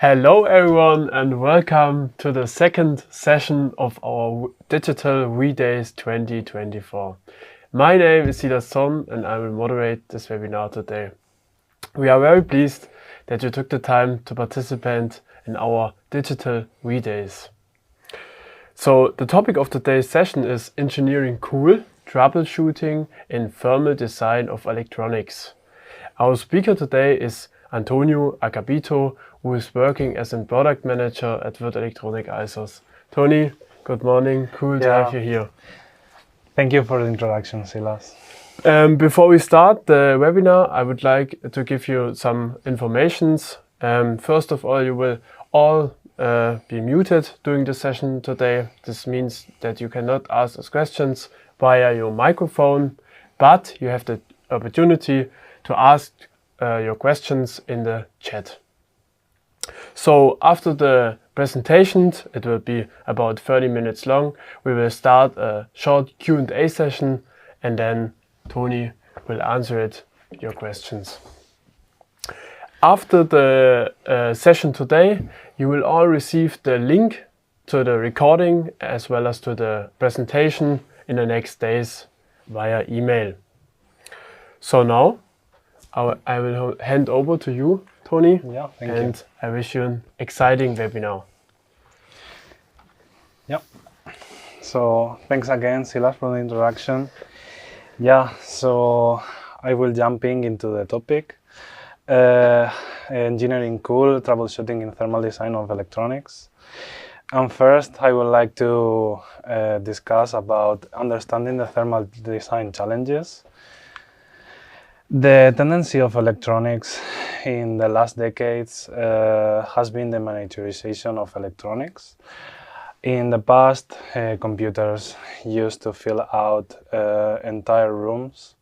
Hello everyone and welcome to the second session of our Digital V-Days 2024. My name is Son and I will moderate this webinar today. We are very pleased that you took the time to participate in our Digital V-Days. So the topic of today's session is Engineering Cool, Troubleshooting in Thermal Design of Electronics. Our speaker today is Antonio Agapito, who is working as a product manager at Würth Elektronik eiSos. Tony, good morning. Cool to have you here. Thank you for the introduction, Silas. Before we start the webinar, I would like to give you some informations. First of all, you will all be muted during the session today. This means that you cannot ask us questions via your microphone, but you have the opportunity to ask your questions in the chat. So after the presentations, it will be about 30 minutes long, we will start a short Q&A session and then Tony will answer your questions. After the session today, you will all receive the link to the recording as well as to the presentation in the next days via email. So now I will hand over to you, Tony. Yeah, thank you. I wish you an exciting webinar. Yeah. So thanks again, Silas, for the introduction. Yeah, so I will jump into the topic. Engineering Cool, Troubleshooting in Thermal Design of Electronics. And first, I would like to discuss about understanding the thermal design challenges. The tendency of electronics in the last decades has been the miniaturization of electronics. In the past, computers used to fill out entire rooms,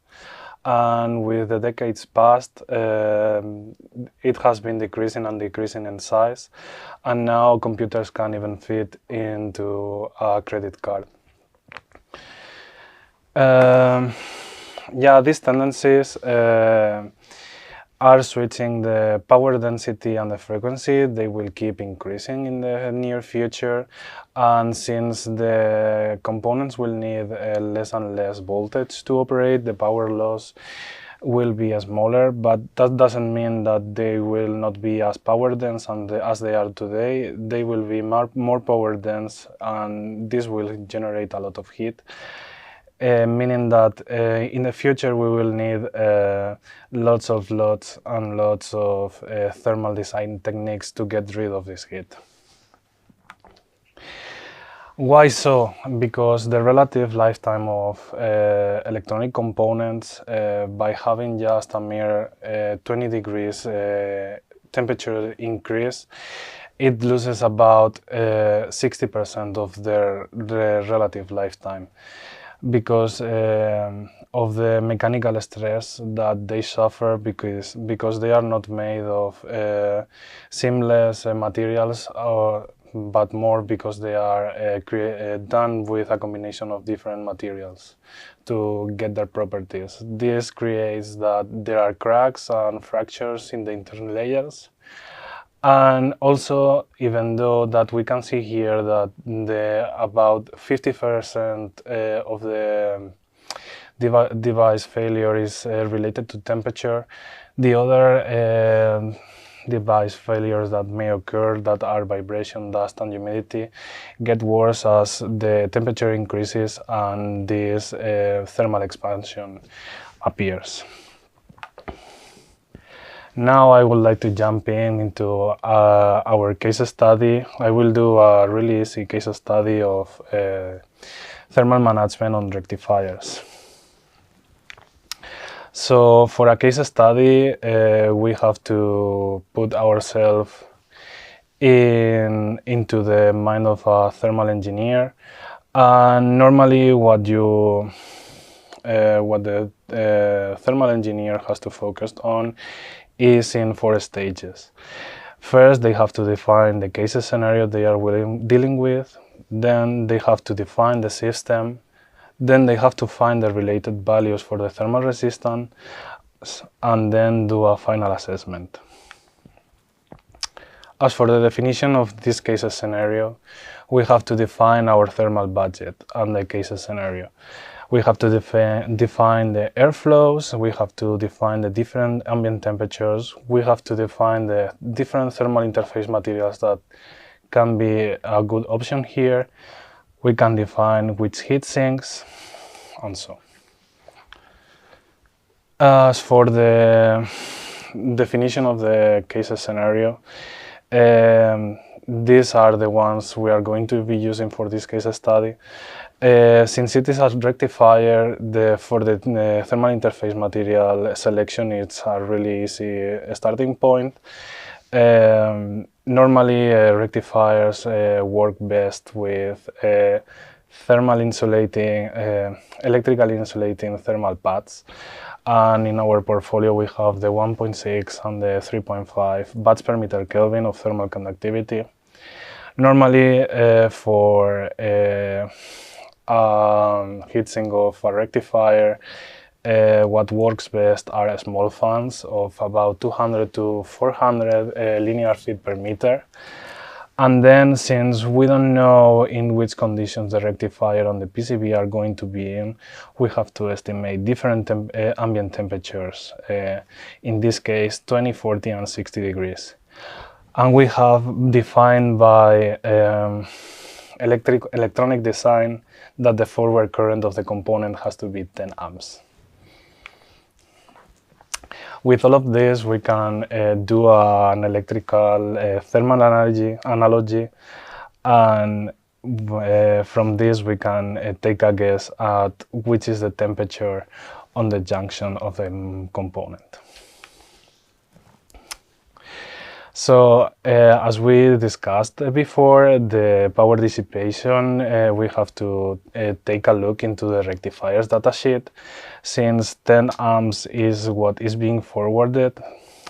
and with the decades past, it has been decreasing and decreasing in size, and now computers can even fit into a credit card. Yeah, these tendencies are switching the power density and the frequency. They will keep increasing in the near future, and since the components will need less and less voltage to operate, the power loss will be smaller, but that doesn't mean that they will not be as power dense as they are today. They will be more power dense, and this will generate a lot of heat. Meaning that in the future we will need lots and lots of thermal design techniques to get rid of this heat. Why so? Because the relative lifetime of electronic components, by having just a mere 20 degrees temperature increase, it loses about 60% of their relative lifetime, because of the mechanical stress that they suffer, because they are not made of seamless materials, but more because they are done with a combination of different materials to get their properties. This creates that there are cracks and fractures in the internal layers. And also, even though that we can see here that about 50% of the device failure is related to temperature, the other device failures that may occur, that are vibration, dust, and humidity, get worse as the temperature increases and this thermal expansion appears. Now I would like to jump into our case study. I will do a really easy case study of thermal management on rectifiers. So for a case study, we have to put ourselves into the mind of a thermal engineer. And normally what the thermal engineer has to focus on is in 4 stages. First, they have to define the case scenario they are dealing with. Then they have to define the system. Then they have to find the related values for the thermal resistance, and then do a final assessment. As for the definition of this case scenario, we have to define our thermal budget and the case scenario. We have to define the airflows, we have to define the different ambient temperatures, we have to define the different thermal interface materials that can be a good option here. We can define which heat sinks, and so. As for the definition of the case scenario, these are the ones we are going to be using for this case study. Since it is a rectifier, for the thermal interface material selection, it's a really easy starting point. Normally, rectifiers work best with thermal insulating, electrically insulating thermal pads. And in our portfolio, we have the 1.6 and the 3.5 watts per meter Kelvin of thermal conductivity. Normally, for heatsink of a rectifier, what works best are small fans of about 200 to 400 linear feet per meter. And then, since we don't know in which conditions the rectifier and the PCB are going to be in, we have to estimate different ambient temperatures, in this case 20, 40 and 60 degrees. And we have defined by electronic design that the forward current of the component has to be 10 amps. With all of this, we can do an electrical thermal analogy, and from this we can take a guess at which is the temperature on the junction of the component. So, as we discussed before, the power dissipation, we have to take a look into the rectifier's datasheet. Since 10 amps is what is being forwarded,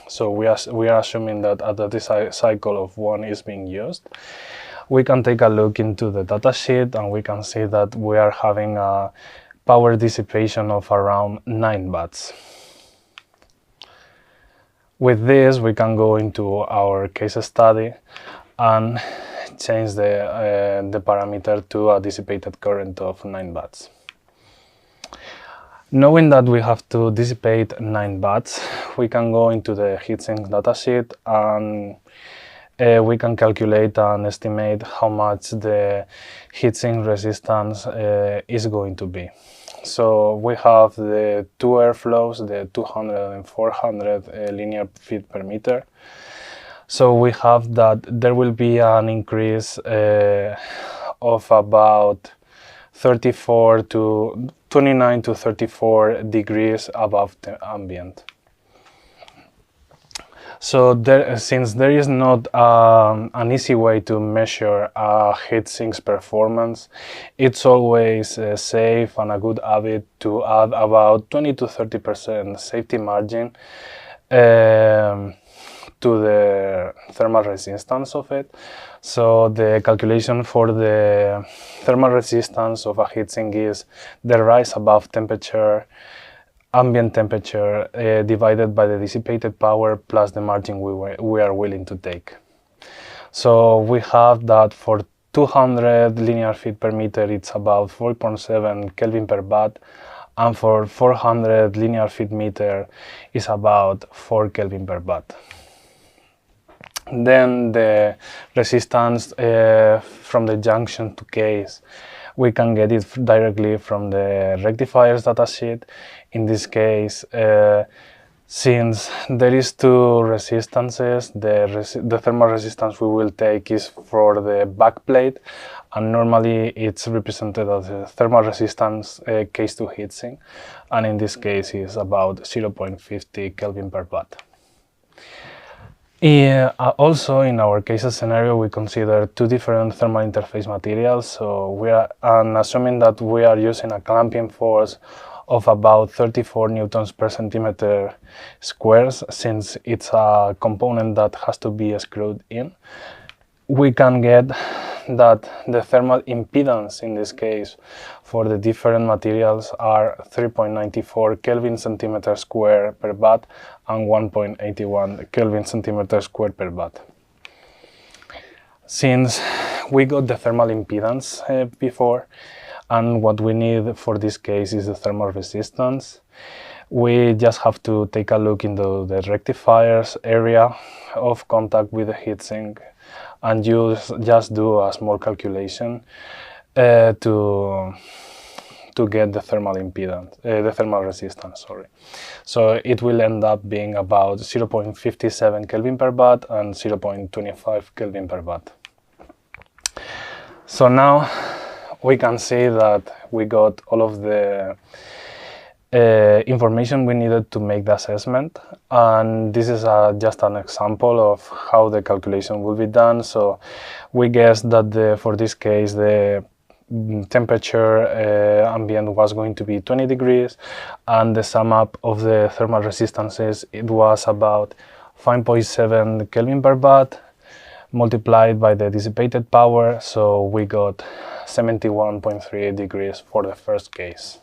so we are assuming that a duty cycle of 1 is being used. We can take a look into the datasheet and we can see that we are having a power dissipation of around 9 watts. With this, we can go into our case study and change the parameter to a dissipated current of 9 watts. Knowing that we have to dissipate 9 watts, we can go into the heatsink datasheet and we can calculate and estimate how much the heatsink resistance is going to be. So we have the two airflows, the 200 and 400 linear feet per meter. So we have that there will be an increase of about 29 to 34 degrees above the ambient. So since there is not an easy way to measure a heatsink's performance, it's always safe and a good habit to add about 20 to 30% safety margin to the thermal resistance of it. So the calculation for the thermal resistance of a heatsink is the rise above temperature, ambient temperature divided by the dissipated power plus the margin we are willing to take. So we have that for 200 linear feet per meter, it's about 4.7 Kelvin per watt, and for 400 linear feet meter is about 4 Kelvin per watt. Then the resistance from the junction to case, we can get it directly from the rectifier's datasheet. In this case, since there is two resistances, the thermal resistance we will take is for the backplate, and normally it's represented as the thermal resistance case to heatsink, and in this case is about 0.50 Kelvin per watt. Also, in our case scenario, we consider two different thermal interface materials. So we are assuming that we are using a clamping force of about 34 newtons per centimeter squares, since it's a component that has to be screwed in. We can get that the thermal impedance in this case for the different materials are 3.94 Kelvin centimeter square per watt and 1.81 Kelvin centimeter square per watt. Since we got the thermal impedance before, and what we need for this case is the thermal resistance, we just have to take a look into the rectifier's area of contact with the heatsink and just do a small calculation to get the thermal impedance, the thermal resistance, sorry. So it will end up being about 0.57 Kelvin per watt and 0.25 Kelvin per watt. So now we can see that we got all of the information we needed to make the assessment, and this is just an example of how the calculation will be done. So we guess that for this case the temperature ambient was going to be 20 degrees, and the sum up of the thermal resistances, it was about 5.7 Kelvin per watt multiplied by the dissipated power, so we got 71.38 degrees for the first case.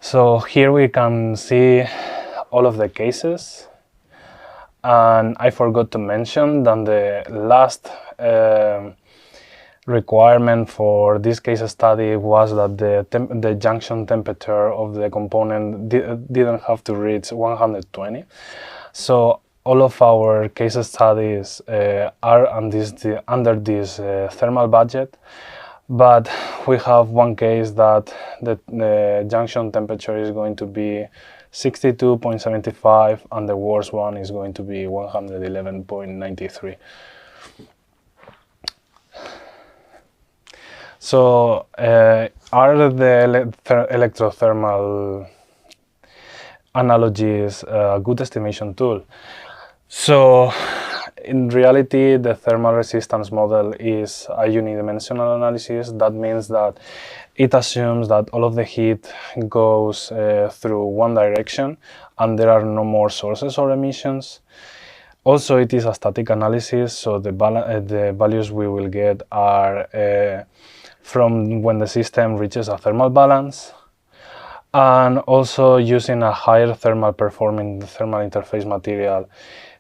So here we can see all of the cases, and I forgot to mention that the last requirement for this case study was that the junction temperature of the component didn't have to reach 120. So all of our case studies are under this thermal budget, but we have one case that the junction temperature is going to be 62.75 and the worst one is going to be 111.93. So are the electrothermal analogies a good estimation tool? So in reality, the thermal resistance model is a unidimensional analysis. That means that it assumes that all of the heat goes through one direction and there are no more sources or emissions. Also, it is a static analysis, so the values we will get are from when the system reaches a thermal balance, and also using a higher thermal performing thermal interface material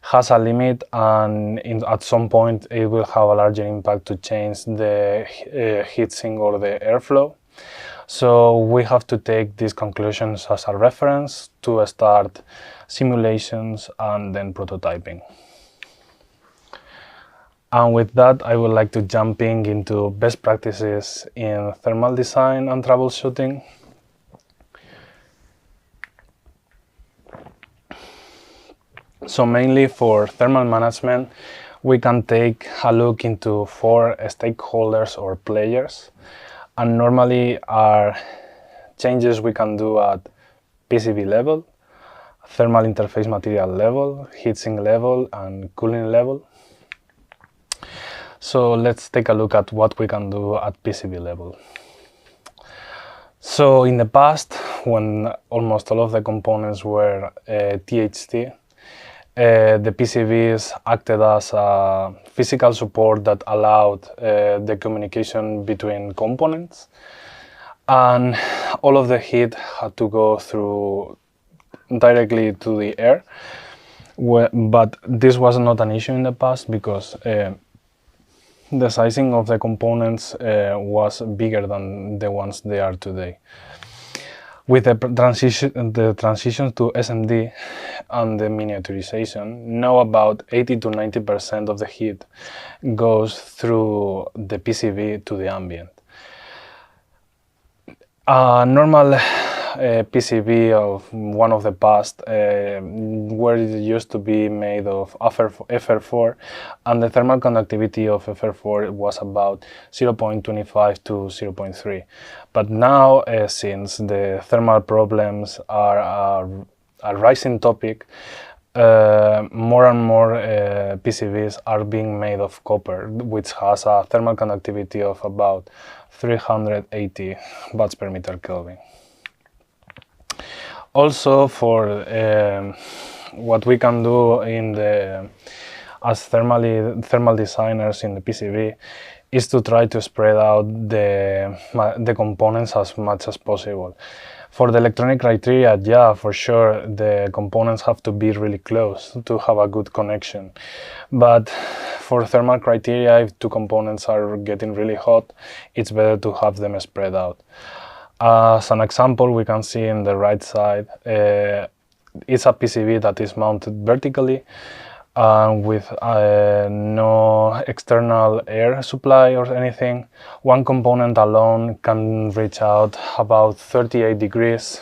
has a limit, and at some point it will have a larger impact to change the heatsink or the airflow. So we have to take these conclusions as a reference to start simulations and then prototyping. And with that, I would like to jump into best practices in thermal design and troubleshooting. So mainly for thermal management, we can take a look into 4 stakeholders or players, and normally are changes we can do at PCB level, thermal interface material level, heatsink level, and cooling level. So let's take a look at what we can do at PCB level. So in the past, when almost all of the components were THT, the PCBs acted as a physical support that allowed the communication between components, and all of the heat had to go through directly to the air. But this was not an issue in the past because the sizing of the components was bigger than the ones they are today. With the transition to SMD and the miniaturization, now about 80 to 90% of the heat goes through the PCB to the ambient. A normal PCB of one of the past where it used to be made of FR4, and the thermal conductivity of FR4 was about 0.25 to 0.3. But now, since the thermal problems are a rising topic, more and more PCBs are being made of copper, which has a thermal conductivity of about 380 watts per meter Kelvin. Also, for what we can do as thermal designers in the PCB is to try to spread out the components as much as possible. For the electronic criteria, yeah, for sure, the components have to be really close to have a good connection. But for thermal criteria, if two components are getting really hot, it's better to have them spread out. As an example, we can see in the right side, it's a PCB that is mounted vertically with no external air supply or anything. One component alone can reach out about 38 degrees.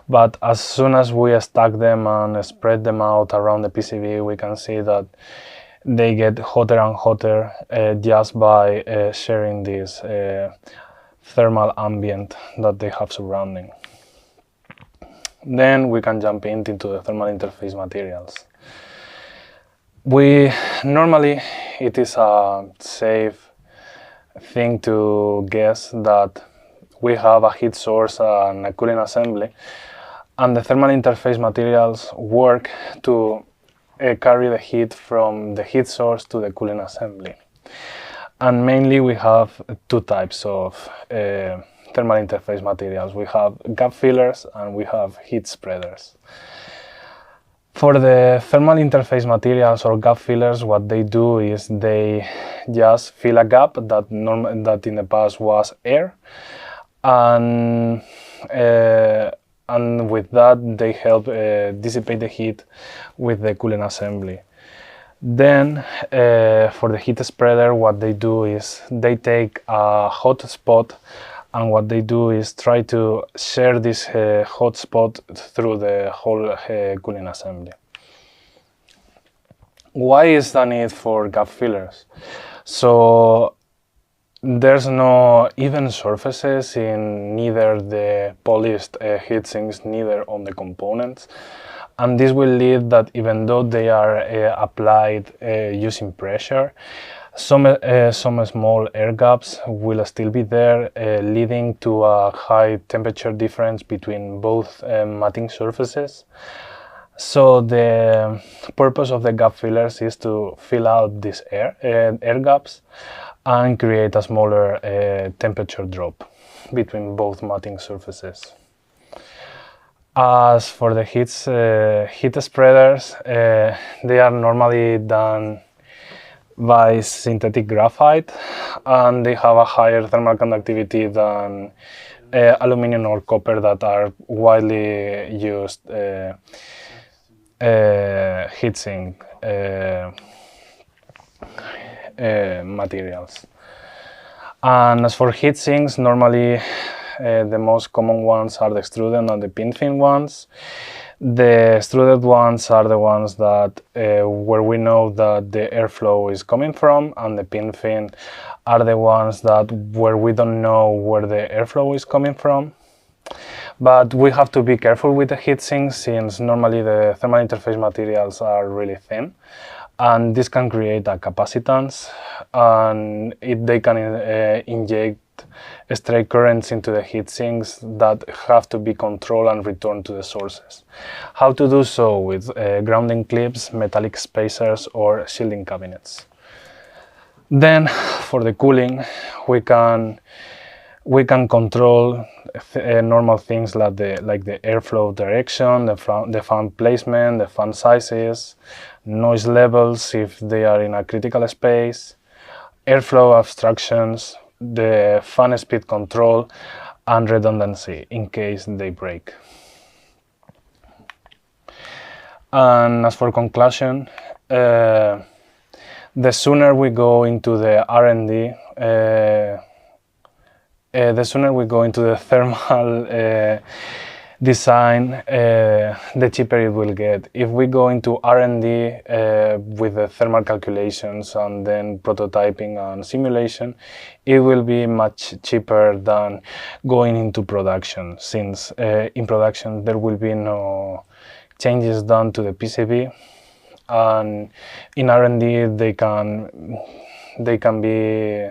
But as soon as we stack them and spread them out around the PCB, we can see that they get hotter and hotter just by sharing this thermal ambient that they have surrounding. Then we can jump into the thermal interface materials. Normally it is a safe thing to guess that we have a heat source and a cooling assembly, and the thermal interface materials work to carry the heat from the heat source to the cooling assembly. And mainly we have two types of thermal interface materials. We have gap fillers and we have heat spreaders. For the thermal interface materials or gap fillers, what they do is they just fill a gap that in the past was air, and with that they help dissipate the heat with the cooling assembly. Then for the heat spreader, what they do is they take a hot spot, and what they do is try to share this hot spot through the whole cooling assembly. Why is the need for gap fillers? So there's no even surfaces in neither the polished heat sinks, neither on the components. And this will lead that even though they are applied using pressure, some small air gaps will still be there, leading to a high temperature difference between both matting surfaces. So the purpose of the gap fillers is to fill out these air gaps and create a smaller temperature drop between both matting surfaces. As for the heat spreaders, they are normally done by synthetic graphite, and they have a higher thermal conductivity than aluminum or copper that are widely used heatsink materials. And as for heat sinks, normally the most common ones are the extruded and the pin fin ones. The extruded ones are the ones that where we know that the airflow is coming from, and the pin fin are the ones that where we don't know where the airflow is coming from. But we have to be careful with the heat sinks, since normally the thermal interface materials are really thin, and this can create a capacitance, and they can inject stray currents into the heat sinks that have to be controlled and returned to the sources. How to do so? With grounding clips, metallic spacers, or shielding cabinets. Then for the cooling, we can control normal things like the airflow direction, the fan placement, the fan sizes, noise levels if they are in a critical space, airflow obstructions, the fan speed control, and redundancy in case they break. And as for conclusion, the sooner we go into the R&D, the sooner we go into the thermal design, the cheaper it will get. If we go into R&D with the thermal calculations and then prototyping and simulation, it will be much cheaper than going into production, since in production there will be no changes done to the PCB, and in R&D they can be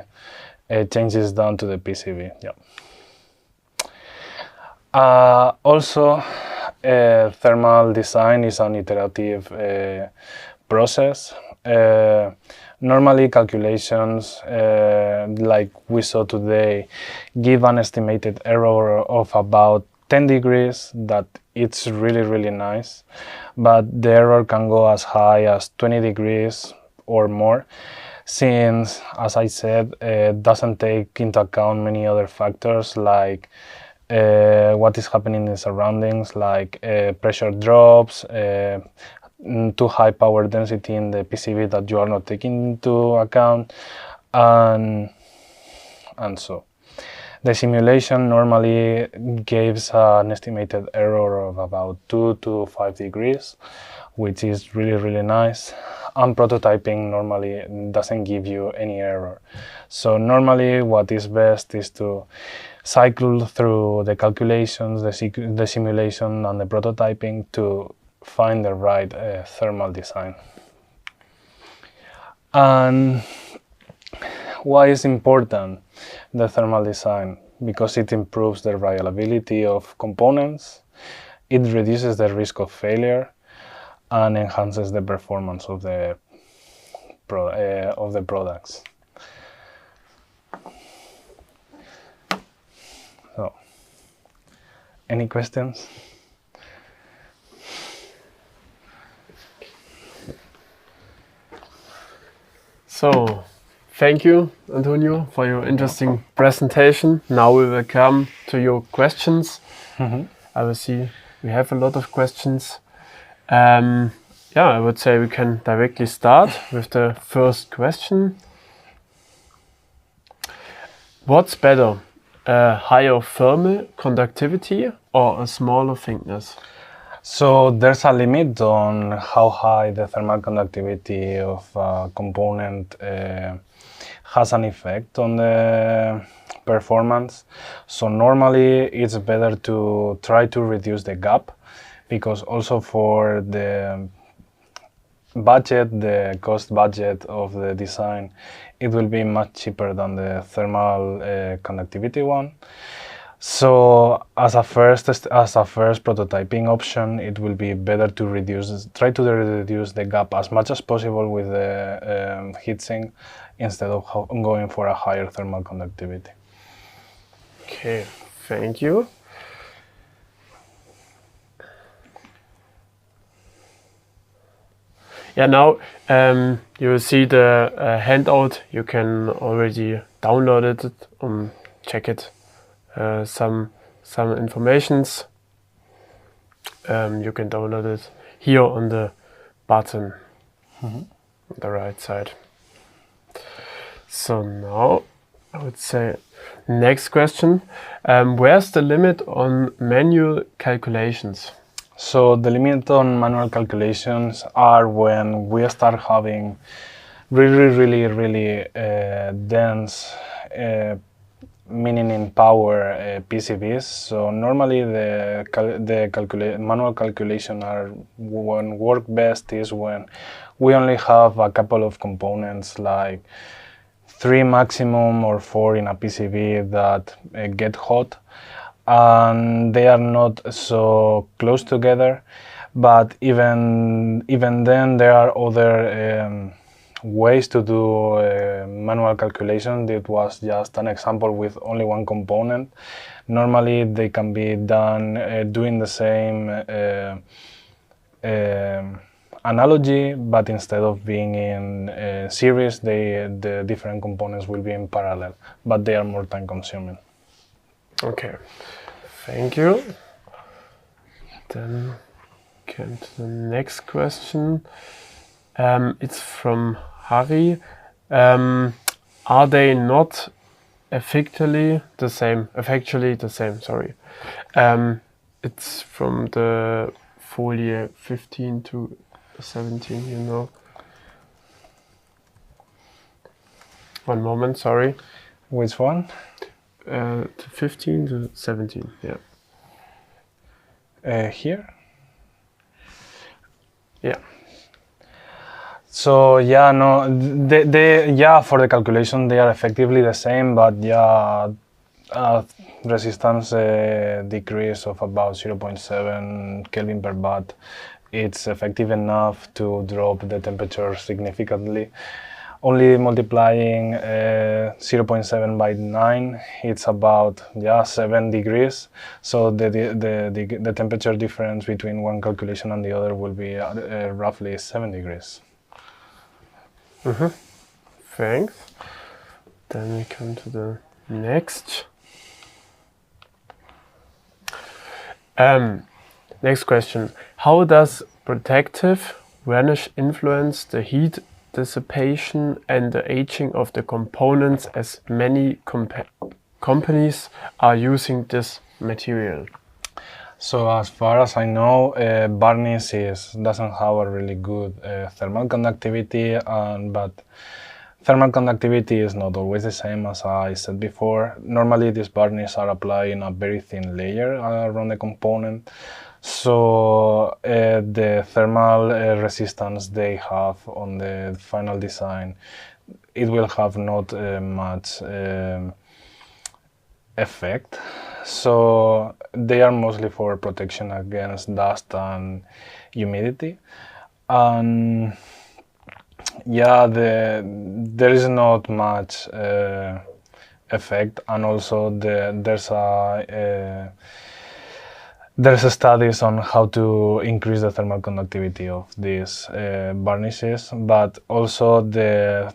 changes done to the PCB. Yeah. Also, thermal design is an iterative process, Normally calculations like we saw today give an estimated error of about 10 degrees. That it's really nice, but the error can go as high as 20 degrees or more, since, as I said, it doesn't take into account many other factors like what is happening in the surroundings, like pressure drops, too high power density in the PCB that you are not taking into account, and so. The simulation normally gives an estimated error of about 2 to 5 degrees, which is really nice. And prototyping normally doesn't give you any error. So normally what is best is to cycle through the calculations, the simulation and the prototyping to find the right thermal design. And why is important the thermal design? Because it improves the reliability of components, it reduces the risk of failure, and enhances the performance of the products. So, any questions? So, thank you, Antonio, for your interesting presentation. Now we will come to your questions. I will see we have a lot of questions. Yeah, I would say we can directly start with the first question. What's better, a higher thermal conductivity or a smaller thickness? So there's a limit on how high the thermal conductivity of a component has an effect on the performance. So normally it's better to try to reduce the gap, because also for the budget, the cost budget of the design, it will be much cheaper than the thermal conductivity one. So as a first prototyping option, it will be better to try to reduce the gap as much as possible with the heatsink, instead of going for a higher thermal conductivity. Okay, thank you. Yeah, now you will see the handout. You can already download it, check it. Some informations. You can download it here on the button on the right side. So now I would say next question. Where's the limit on manual calculations? So the limit on manual calculations are when we start having really dense meaning in power PCBs. So normally the manual calculation work best is when we only have a couple of components, like 3 maximum or 4 in a PCB that get hot, and they are not so close together. But even then, there are other ways to do manual calculation. It was just an example with only one component. Normally they can be done doing the same analogy, but instead of being in series, the different components will be in parallel, but they are more time consuming. Okay, thank you. Then come to the next question. It's from Harry. Are they not effectively the same? Sorry. It's from the folie 15 to 17, you know. One moment, sorry. Which one? 15 to 17, yeah. Here? Yeah. So yeah, no, for the calculation they are effectively the same, but resistance decrease of about 0.7 Kelvin per watt it's effective enough to drop the temperature significantly. Only multiplying 0.7 by 9, it's about 7 degrees. So the temperature difference between one calculation and the other will be roughly 7 degrees. Thanks. Then we come to the next. Next question. How does protective varnish influence the heat dissipation and the aging of the components, as many companies are using this material? So as far as I know, varnish doesn't have a really good thermal conductivity, but thermal conductivity is not always the same, as I said before. Normally these varnish are applied in a very thin layer around the component. So the thermal resistance they have on the final design, it will have not much effect. So they are mostly for protection against dust and humidity. And there is not much effect, and also there's studies on how to increase the thermal conductivity of these varnishes, but also the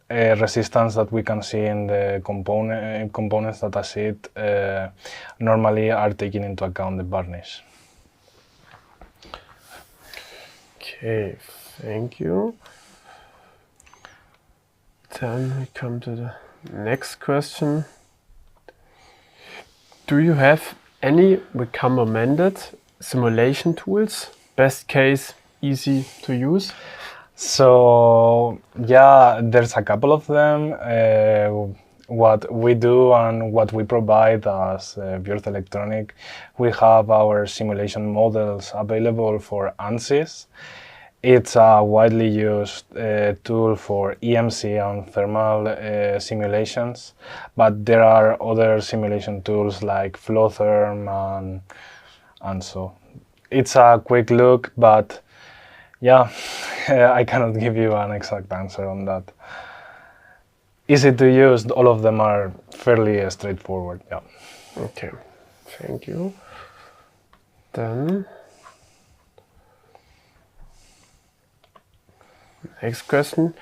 resistance that we can see in the components that I see normally are taking into account the varnish. Okay, thank you. Then we come to the next question. Do you have any recommended simulation tools? Best case, easy to use? So there's a couple of them. What we do and what we provide as Würth Elektronik, we have our simulation models available for ANSYS. It's a widely used tool for EMC and thermal simulations, but there are other simulation tools like FlowTherm and so. It's a quick look, but I cannot give you an exact answer on that. Easy to use, all of them are fairly straightforward. Okay, thank you. Then next question.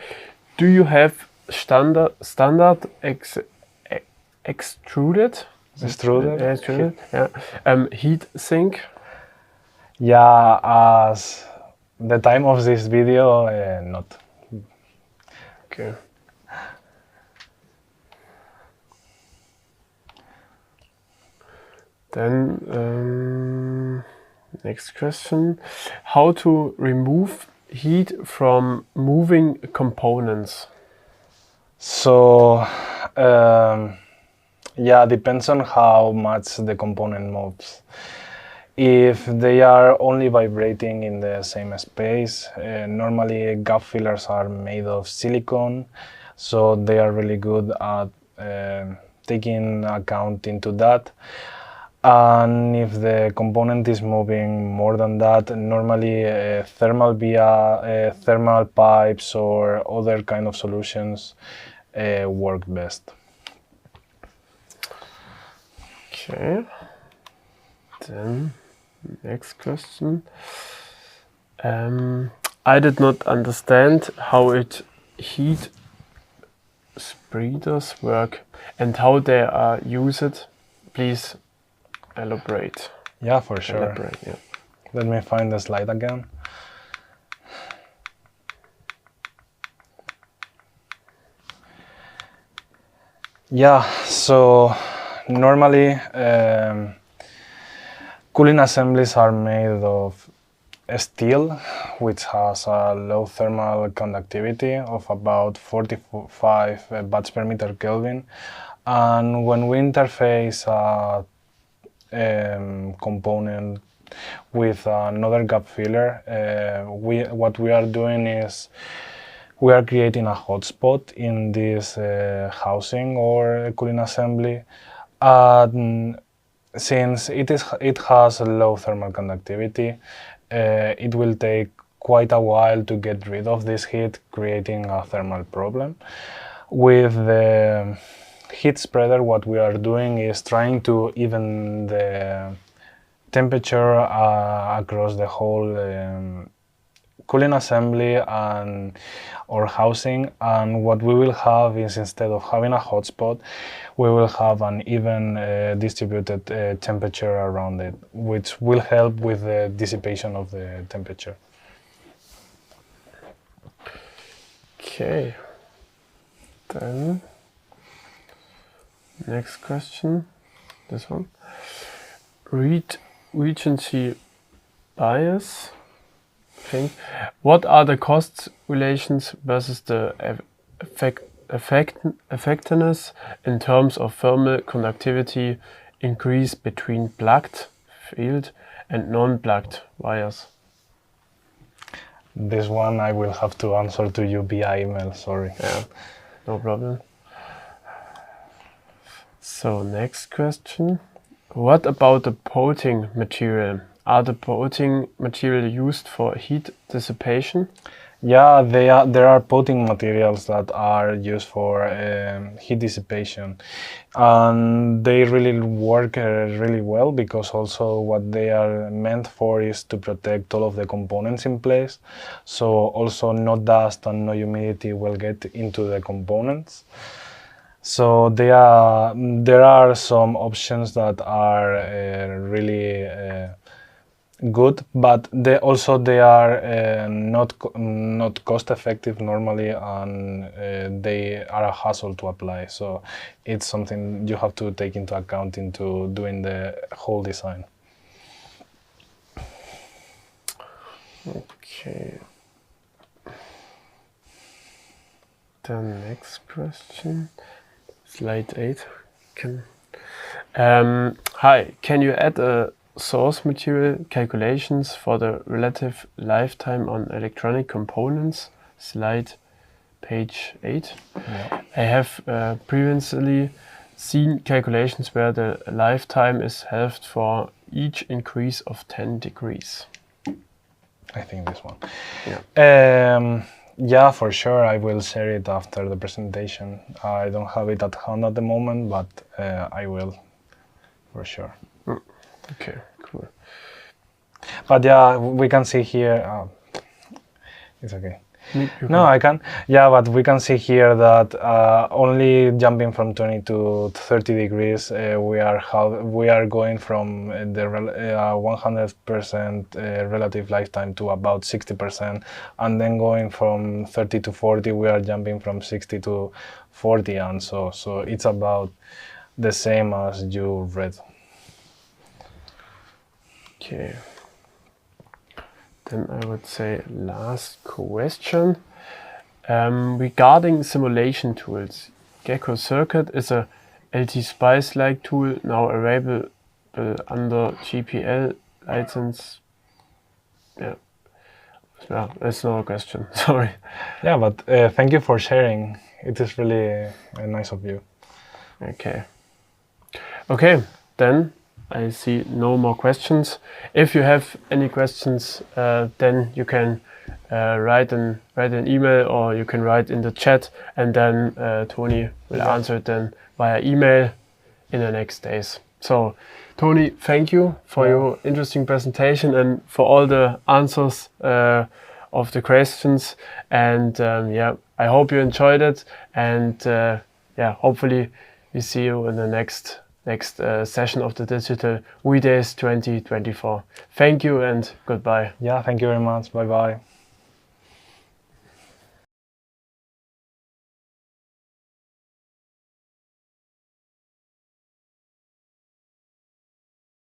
Do you have standard extruded heat sink? As the time of this video, not. Okay. Then next question. How to remove heat from moving components? So depends on how much the component moves. If they are only vibrating in the same space, normally gap fillers are made of silicone, so they are really good at taking account into that. And if the component is moving more than that, normally thermal via thermal pipes or other kind of solutions work best. Okay. Then next question. I did not understand how heat spreaders work and how they are used. Please elaborate. Yeah, for sure. Let me find the slide again. So normally cooling assemblies are made of steel, which has a low thermal conductivity of about 45 watts per meter Kelvin. And when we interface a component with another gap filler, what we are doing is we are creating a hotspot in this housing or cooling assembly. since it has a low thermal conductivity, it will take quite a while to get rid of this heat, creating a thermal problem. With the heat spreader, what we are doing is trying to even the temperature across the whole cooling assembly and or housing, and what we will have is, instead of having a hotspot, we will have an even distributed temperature around it, which will help with the dissipation of the temperature. Okay, then next question, this one. Recency bias. What are the cost relations versus the effectiveness in terms of thermal conductivity increase between plugged field and non-plugged wires? This one I will have to answer to you via email, sorry. Yeah, no problem. So next question. What about the potting material? Are the potting material used for heat dissipation? Yeah, there are potting materials that are used for heat dissipation, and they really work really well, because also what they are meant for is to protect all of the components in place, so also no dust and no humidity will get into the components. So there are some options that are really good, but they are not cost effective normally, and they are a hassle to apply. So it's something you have to take into account into doing the whole design. Okay. The next question, slide 8. Hi, can you add a source material calculations for the relative lifetime on electronic components, slide page 8. Yeah. I have previously seen calculations where the lifetime is halved for each increase of 10 degrees. I think this one. Yeah. Yeah, for sure. I will share it after the presentation. I don't have it at hand at the moment, but I will, for sure. Okay, cool. But yeah, we can see here. It's okay. No, I can. Yeah, but we can see here that only jumping from 20 to 30 degrees, we are going from the 100% relative lifetime to about 60%, and then going from 30 to 40, we are jumping from 60 to 40, and so it's about the same as you read. Okay. Then I would say last question. Regarding simulation tools, Gecko Circuit is a LT-Spice-like tool now available under GPL license. Yeah, that's no question, sorry. Yeah, but thank you for sharing. It is really nice of you. Okay. Okay, then I see no more questions. If you have any questions, then you can write an email, or you can write in the chat, and then Tony will answer it then via email in the next days. So, Tony, thank you for your interesting presentation and for all the answers of the questions. And I hope you enjoyed it. And hopefully we see you in the next session of the Digital We Days 2024. Thank you and goodbye. Yeah, thank you very much. Bye bye.